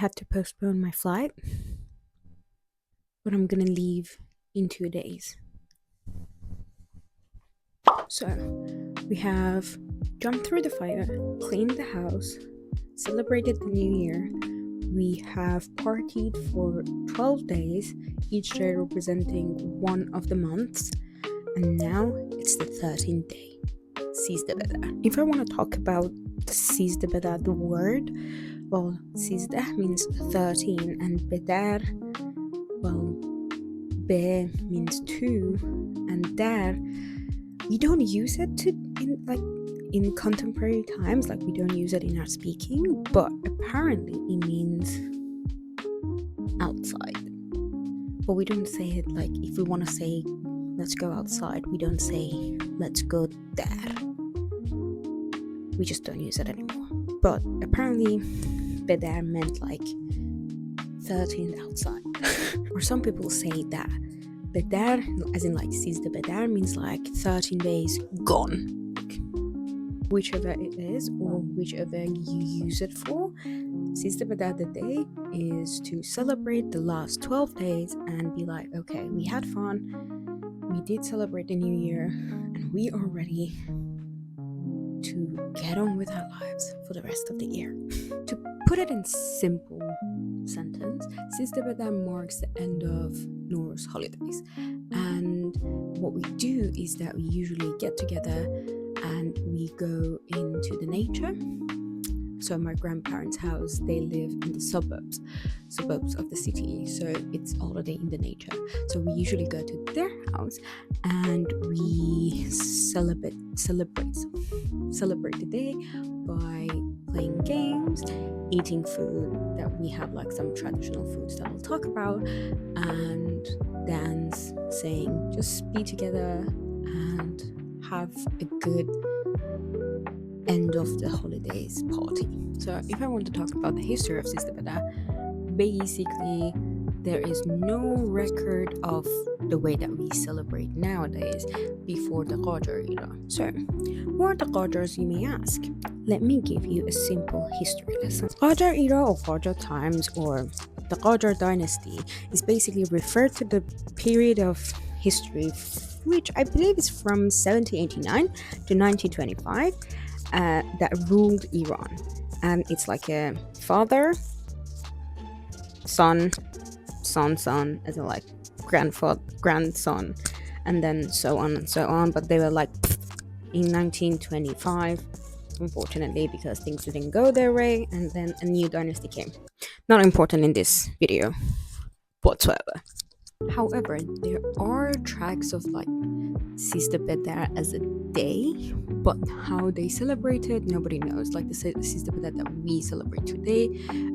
had to postpone my flight, but I'm gonna leave in 2 days. So we have jumped through the fire, cleaned the house, celebrated the new year. We have partied for 12 days, each day representing one of the months, and now it's the 13th day. Sizdah Be Dar. If I want to talk about Sizdah Be Dar, the word, well, Sizdah means 13, and Be Dar, well, Be means two, and Dar, we don't use it in contemporary times, like we don't use it in our speaking, but apparently it means outside. But we don't say it like, if we want to say let's go outside, we don't say let's go there. We just don't use it anymore. But apparently Be Dar meant like 13 outside. Or some people say that Be Dar, as in like Sizdah Be Dar, means like 13 days gone. Whichever it is or whichever you use it for, Sizdah Be Dar the day is to celebrate the last 12 days and be like, okay, we had fun, we did celebrate the new year, and we are ready to get on with our lives for the rest of the year. To put it in simple sentence, Sizdah Be Dar marks the end of Norse holidays, and what we do is that we usually get together and we go into the nature. So my grandparents' house, they live in the suburbs of the city, so it's all the day in the nature. So we usually go to their house and we celebrate the day by playing games, eating food that we have, like some traditional foods that I'll talk about, and dance, sing, just be together and have a good end of the holidays party. So if I want to talk about the history of Sizdah Be Dar, basically there is no record of the way that we celebrate nowadays before the Qajar era. So who are the Qajars, you may ask? Let me give you a simple history lesson. Qajar era or Qajar times or the Qajar dynasty is basically referred to the period of history which I believe is from 1789 to 1925 that ruled Iran. And it's like a father, son, as in like grandson, and then so on and so on. But they were like in 1925, unfortunately, because things didn't go their way, and then a new dynasty came. Not important in this video whatsoever. However, there are tracks of like Sizdah Be Dar as a day, but how they celebrate it, nobody knows. Like the Sizdah Be Dar that we celebrate today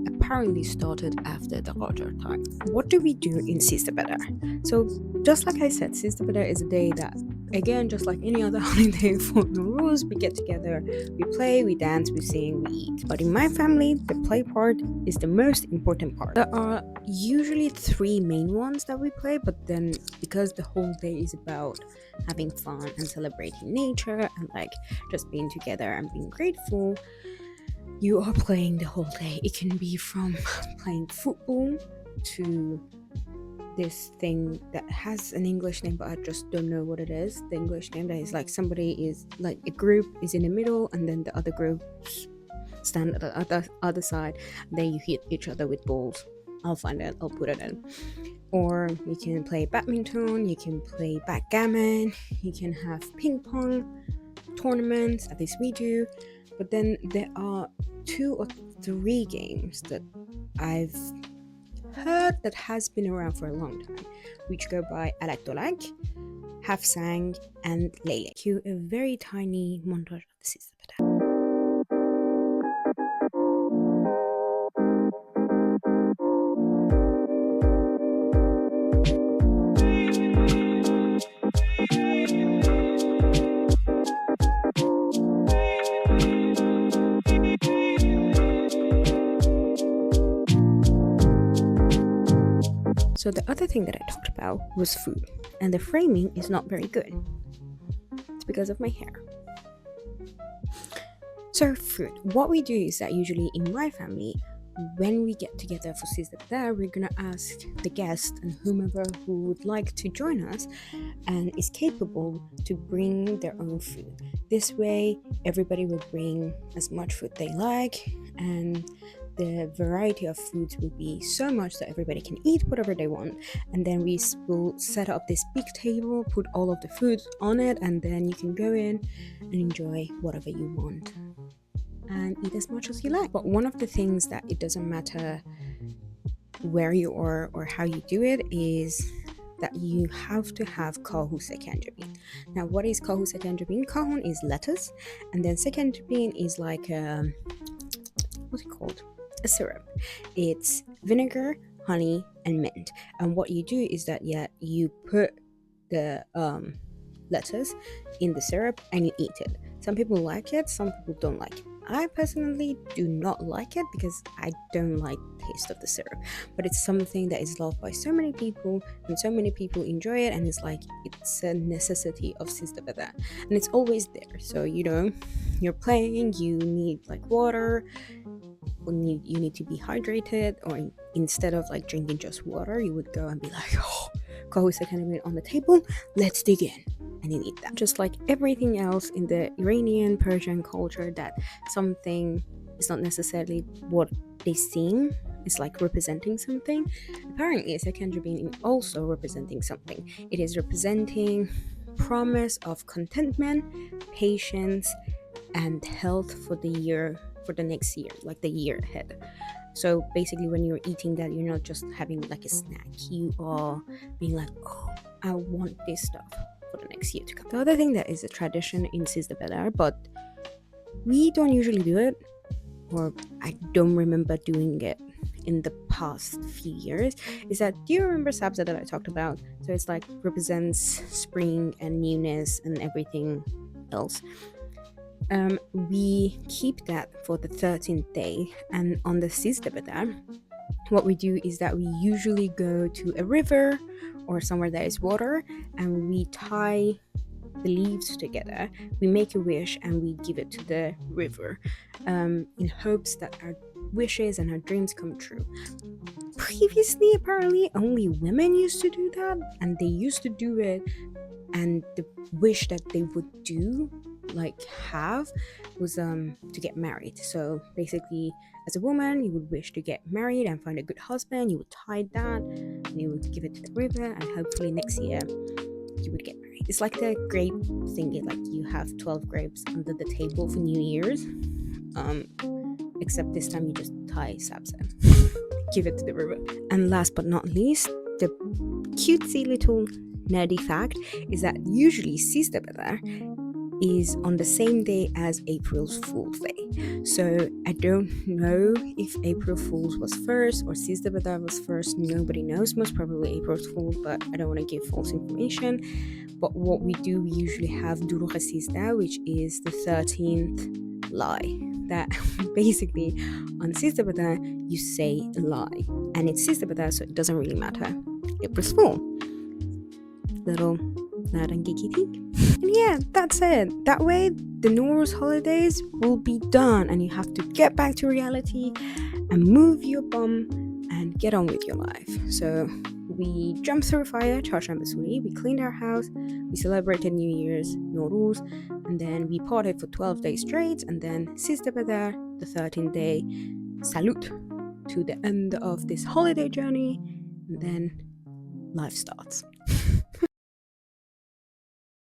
apparently started after the Qajar time. What do we do in Sizdah Be Dar? So just like I said, Sizdah Be Dar is a day that, again, just like any other holiday, for no rules, we get together, we play, we dance, we sing, we eat. But in my family, the play part is the most important part. There are usually 3 main ones that we play, but then because the whole day is about having fun and celebrating nature and like just being together and being grateful, you are playing the whole day. It can be from playing football to this thing that has an English name, but I just don't know what it is. The English name that is like somebody is like a group is in the middle and then the other groups stand at the other side, and then you hit each other with balls. I'll find it, I'll put it in. Or you can play badminton, you can play backgammon, you can have ping pong tournaments, at least we do. But then there are 2 or 3 games that I've heard that has been around for a long time, which go by Alak, Hafsang, and Lele. Cue a very tiny montage of the Sizdah Be Dar. So the other thing that I talked about was food, and the framing is not very good. It's because of my hair. So food, what we do is that usually in my family, when we get together for Sizdah Be Dar, we're gonna ask the guest and whomever who would like to join us and is capable to bring their own food. This way, everybody will bring as much food they like, and the variety of foods will be so much that everybody can eat whatever they want. And then we will set up this big table, put all of the food on it, and then you can go in and enjoy whatever you want and eat as much as you like. But one of the things that it doesn't matter where you are or how you do it is that you have to have kahu sekanjabin. Now, what is kahu sekanjabin? Kahun is lettuce, and then sekanjabin is like what's it called? A syrup. It's vinegar, honey, and mint. And what you do is that you put the lettuce in the syrup and you eat it. Some people like it, some people don't like it. I personally do not like it because I don't like the taste of the syrup, but it's something that is loved by so many people and so many people enjoy it, and it's like it's a necessity of Sizdah Be Dar, and it's always there. So you're playing, you need like water, you need to be hydrated, or instead of like drinking just water, you would go and be like, oh, kahu sekanjabin on the table, let's dig in. And you eat that. Just like everything else in the Iranian, Persian culture, that something is not necessarily what they seem, it's like representing something. Apparently, sekanjabin is also representing something. It is representing promise of contentment, patience, and health for the next year, like the year ahead. So basically, when you're eating that, you're not just having like a snack, you are being like, oh, I want this stuff for the next year to come. The other thing that is a tradition in Sizdah Be Dar, but we don't usually do it, or I don't remember doing it in the past few years, is that, do you remember Sizdah that I talked about? So it's like represents spring and newness and everything else. We keep that for the 13th day, and on the Sizdah Be Dar, what we do is that we usually go to a river or somewhere that is water, and we tie the leaves together, we make a wish, and we give it to the river in hopes that our wishes and our dreams come true. Previously, apparently, only women used to do that, and they used to do it, and the wish that they would do, like have, was to get married. So basically, as a woman, you would wish to get married and find a good husband, you would tie that and you would give it to the river, and hopefully next year you would get married. It's like the grape thingy, like you have 12 grapes under the table for New Year's, except this time you just tie sabza, give it to the river. And last but not least, the cutesy little nerdy fact is that usually Sizdah Be Dar is on the same day as April's Fool's Day. So I don't know if April Fool's was first or Sizdah Be Dar was first. Nobody knows. Most probably April's Fool, but I don't want to give false information. But what we do, we usually have Durugh Sizdah, which is the 13th lie. That basically on Sizdah Be Dar you say a lie, and it's Sizdah Be Dar, so it doesn't really matter. April's Fool. Little nerd and geeky thing. And yeah, that's it. That way the Norse holidays will be done, and you have to get back to reality and move your bum and get on with your life. So we jumped through fire, Chasham Basuri, we cleaned our house, we celebrated New Year's, Nowruz, and then we partied for 12 days straight, and then Sizdah Be Dar, the 13th day, salute to the end of this holiday journey, and then life starts.